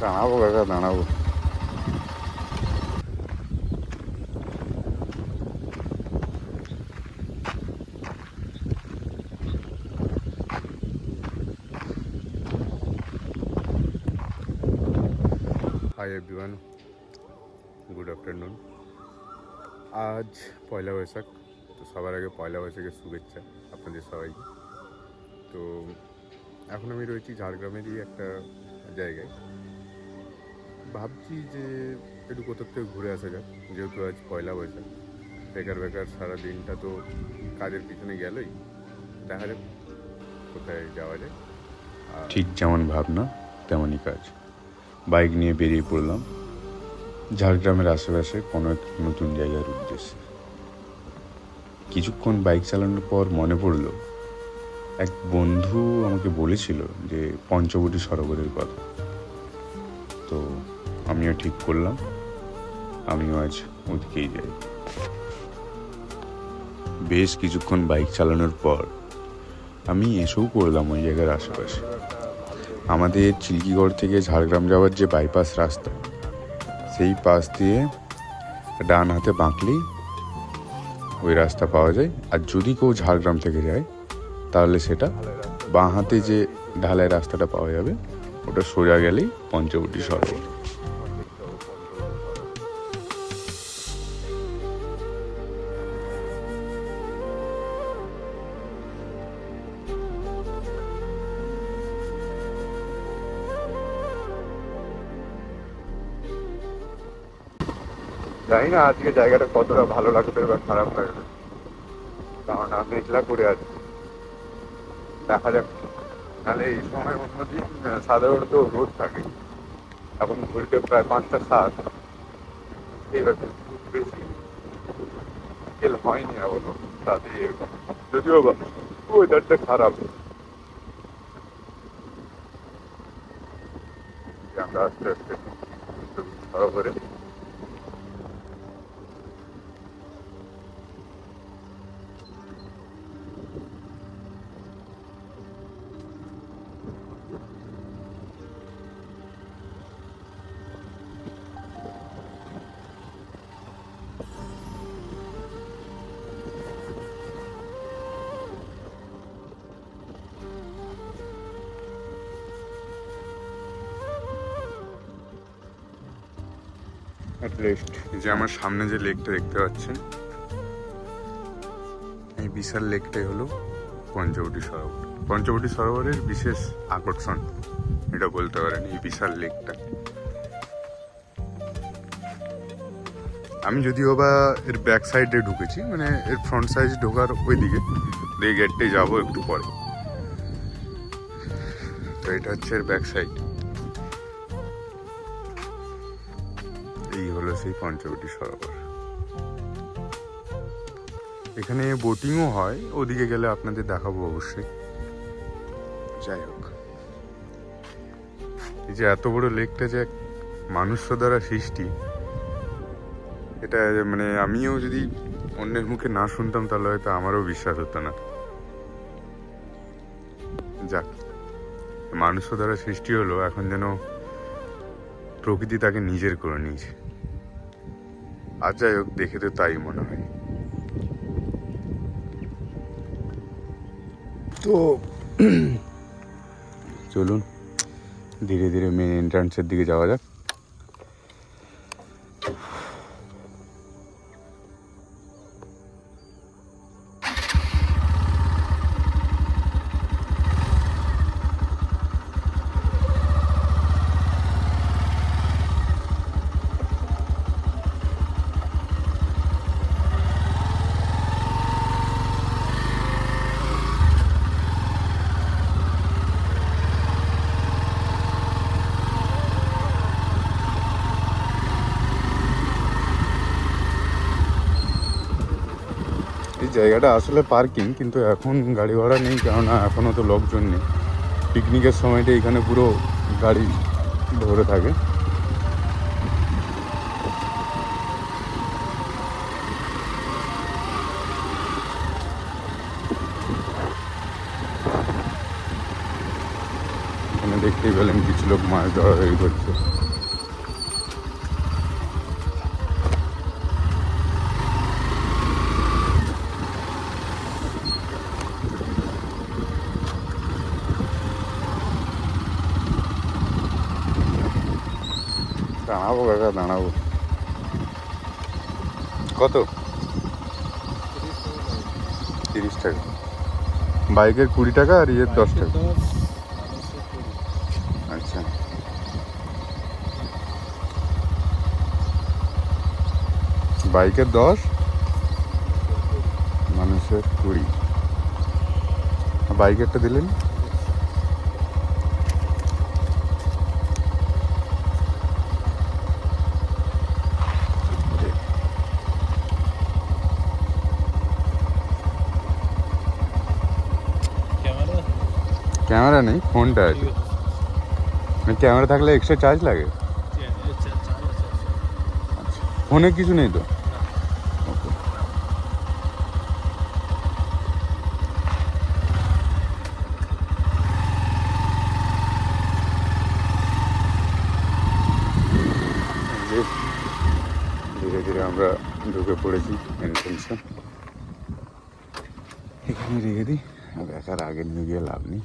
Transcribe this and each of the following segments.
দাঁড়াবো কাকা, দাঁড়াবো। Hi everyone, good afternoon. আজ পয়লা বৈশাখ, তো সবার আগে পয়লা বৈশাখের শুভেচ্ছা আপনাদের সবাইকে। তো এখন আমি রয়েছি ঝাড়গ্রামেরই একটা জায়গায়। ভাবছি যে একটু কোথাও থেকে ঘুরে আসা যাক, যেহেতু আজ পয়লা বৈশাখ। বেকার বেকার সারা দিনটা তো কাজের পিছনে গেলই, দেখা যাক কোথায় যাওয়া যায়। ঠিক যেমন ভাবনা তেমনই কাজ। বাইক নিয়ে বেরিয়ে পড়লাম ঝাড়গ্রামের আশেপাশে কোনো এক নতুন জায়গার উদ্দেশ্যে। কিছুক্ষণ বাইক চালানোর পর মনে পড়ল এক বন্ধু আমাকে বলেছিল যে পঞ্চবটি সরোবরের কথা। তো আমিও ঠিক করলাম আমিও আজ ওদিকেই যাই। বেশ কিছুক্ষণ বাইক চালানোর পর আমি এসেও পড়লাম ওই জায়গার আশেপাশে। আমাদের চিল্কিগড় থেকে ঝাড়গ্রাম যাওয়ার যে বাইপাস রাস্তা, সেই পাশ দিয়ে ডান হাতে বাঁকলেই ওই রাস্তা পাওয়া যায়। আর যদি কেউ ঝাড়গ্রাম থেকে যায় তাহলে সেটা বাঁ হাতে যে ঢালাই রাস্তাটা পাওয়া যাবে, ওটা সোজা গেলেই পঞ্চবটি সরোবর। জানি না আজকে জায়গাটা কতটা ভালো লাগবে বা খারাপ লাগবে, কারণ আমি মেঘলা করে আছি। দেখা যাক, নাহলে এই সময় অন্যদিন সাধারণত রোদ থাকে। এখন ঘুরতে প্রায় 5টা 7, এবার খুব বেশি বিকেল হয়নি এখনো, তাতে যদিও ওয়েদারটা খারাপ। আমরা আস্তে আস্তে সরোবরে। যে আমার সামনে যে লেকটা দেখতে পাচ্ছেন, এই বিশাল লেকটাই হলো পঞ্চবটি সরোবর। পঞ্চবটি সরোবরের বিশেষ আকর্ষণ এটা বলতে পারেন এই বিশাল লেকটা। আমি যদিও বা এর ব্যাক সাইডে ঢুকেছি, মানে এর ফ্রন্ট সাইড ঢোকার ওই দিকে, এই গেটটাই যাবো একটু পরে। তো এটা হচ্ছে এর ব্যাক সাইড। এই হলো সেই পঞ্চবটি সরোবর। এখানে বোটিংও হয়, ওদিকে গেলে আপনাদের দেখাবো অবশ্যই। যাই হোক, এই যে এত বড় লেকটা যে মানুষ দ্বারা সৃষ্টি, এটা মানে আমিও যদি অন্যের মুখে না শুনতাম তাহলে হয়তো আমারও বিশ্বাস হতো না। যাক, মানুষ দ্বারা সৃষ্টি হলো, এখন যেন প্রকৃতি তাকে নিজের করে নিয়েছে। আর যাই হোক, দেখে তো তাই মনে হয়। তো চলুন ধীরে ধীরে মেন এন্ট্রান্সের দিকে যাওয়া যাক। এই জায়গাটা আসলে পার্কিং, কিন্তু এখন গাড়ি ভাড়া নেই, কেননা এখনও তো লোকজন নেই। পিকনিকের সময়টা এখানে পুরো গাড়ি ভরে থাকে। এখানে দেখতে দেখতেই পেলেন কিছু লোক মাছ ধরাধরি করছে। দাঁড়াবো কাকা, দাঁড়াবো। কত? 30 টাকা। বাইকের 20 টাকা আর ইয়ের 10 টাকা। আচ্ছা, বাইকের 10, মানুষের 20। বাইকেরটা দিলেন? ক্যামেরা নেই, ফোনটা আছে। ক্যামেরা থাকলে এক্সট্রা চার্জ লাগে? আচ্ছা, ফোনে কিছু নেই তো? ওকে। ধীরে ধীরে আমরা ঢুকে পড়েছি এন্ট্রেন্সে। এখানে রেখে দিই, দেখার আগে নিয়ে গিয়ে লাভ নেই।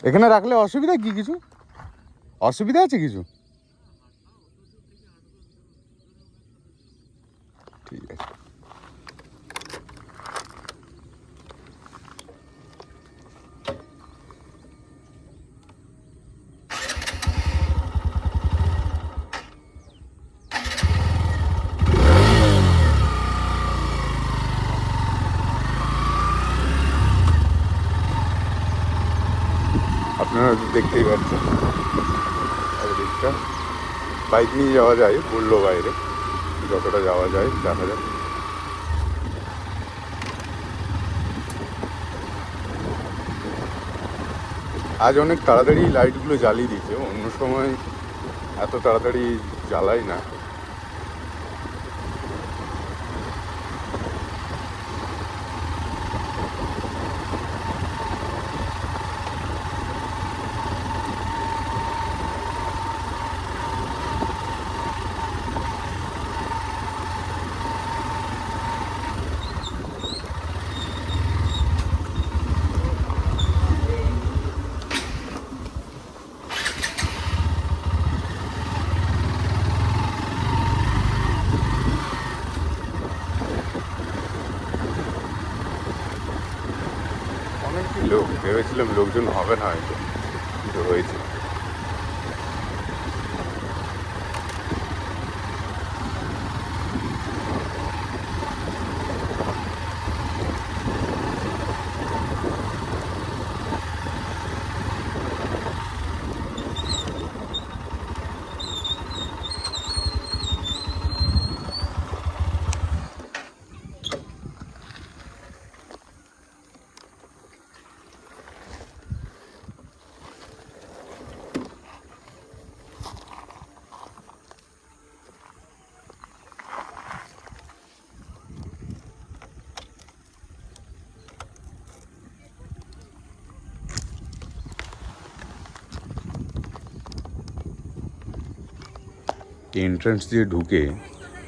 এখানে রাখলে অসুবিধা কি? কিছু অসুবিধা আছে কিছু? ঠিক আছে। আপনারা দেখতেই পাচ্ছেন দিকটা। বাইক নিয়ে যাওয়া যায়, বললো বাইরে যতটা যাওয়া যায় দেখা যাক। আজ অনেক তাড়াতাড়ি লাইটগুলো জ্বালিয়ে দিচ্ছে, অন্য সময় এত তাড়াতাড়ি জ্বালাই না। অনেকই লোক, ভেবেছিলাম লোকজন হবে না হয়তো, কিন্তু হয়েছে। এন্ট্রান্স দিয়ে ঢুকে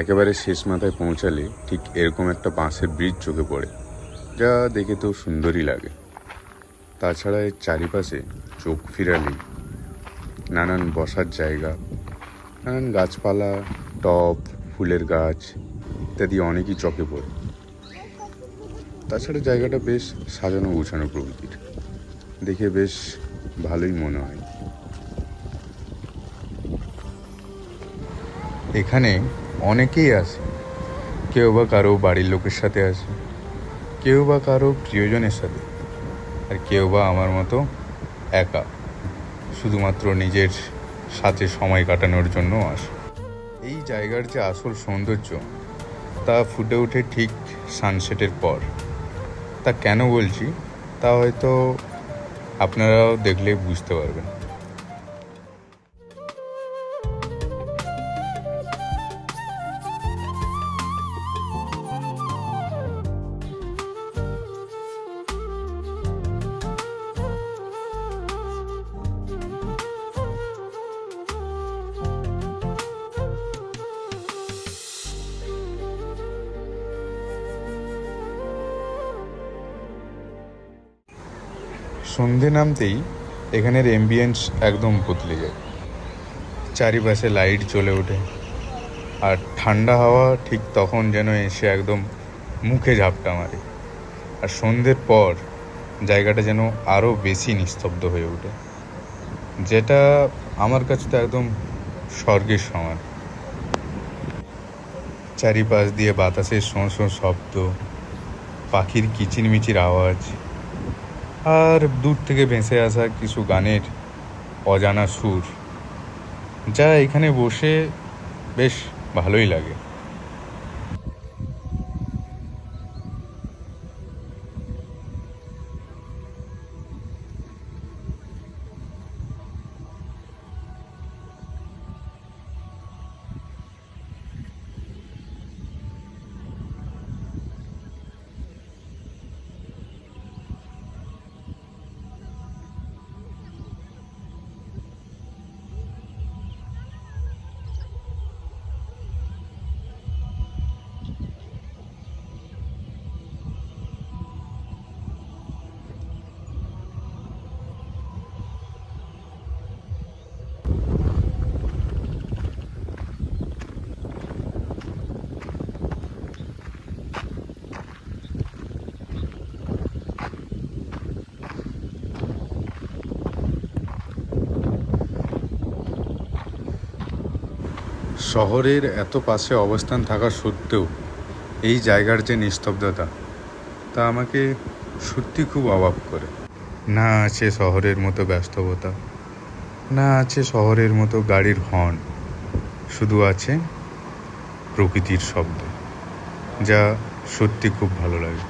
একেবারে শেষ মাথায় পৌঁছালে ঠিক এরকম একটা বাঁশের ব্রিজ চোখে পড়ে, যা দেখে তো সুন্দরই লাগে। তাছাড়া এর চারিপাশে চোখ ফিরালে নানান বসার জায়গা, নানান গাছপালা, টব, ফুলের গাছ ইত্যাদি অনেকই চোখে পড়ে। তাছাড়া জায়গাটা বেশ সাজানো গোছানো প্রকৃতির, দেখে বেশ ভালোই মনে হয়। এখানে অনেকেই আসে, কেউ বা কারো বাড়ির লোকের সাথে আসে, কেউ বা কারো প্রিয়জনের সাথে, আর কেউ বা আমার মতো একা, শুধুমাত্র নিজের সাথে সময় কাটানোর জন্য আসে। এই জায়গার যে আসল সৌন্দর্য তা ফুটে ওঠে ঠিক সানসেটের পর। তা কেন বলছি তা হয়তো আপনারাও দেখলে বুঝতে পারবেন। সন্ধে নামতেই এখানের এমবিয়েন্স একদম বদলে যায়। চারিপাশে লাইট জ্বলে ওঠে আর ঠান্ডা হাওয়া ঠিক তখন যেন এসে একদম মুখে ঝাপটা মারে। আর সন্ধ্যের পর জায়গাটা যেন আরও বেশি নিস্তব্ধ হয়ে ওঠে, যেটা আমার কাছে তো একদম স্বর্গের সমান। চারিপাশ দিয়ে বাতাসের শোঁ শোঁ শব্দ, পাখির কিচিরমিচির আওয়াজ, আর দূর থেকে ভেসে আসা কিছু গানের অজানা সুর, যা এখানে বসে বেশ ভালোই লাগে। শহরের এত পাশে অবস্থান থাকা সত্ত্বেও এই জায়গার যে নিস্তব্ধতা, তা আমাকে সত্যি খুব অবাক করে। না আছে শহরের মতো ব্যস্ততা, না আছে শহরের মতো গাড়ির হর্ন, শুধু আছে প্রকৃতির শব্দ, যা সত্যি খুব ভালো লাগে।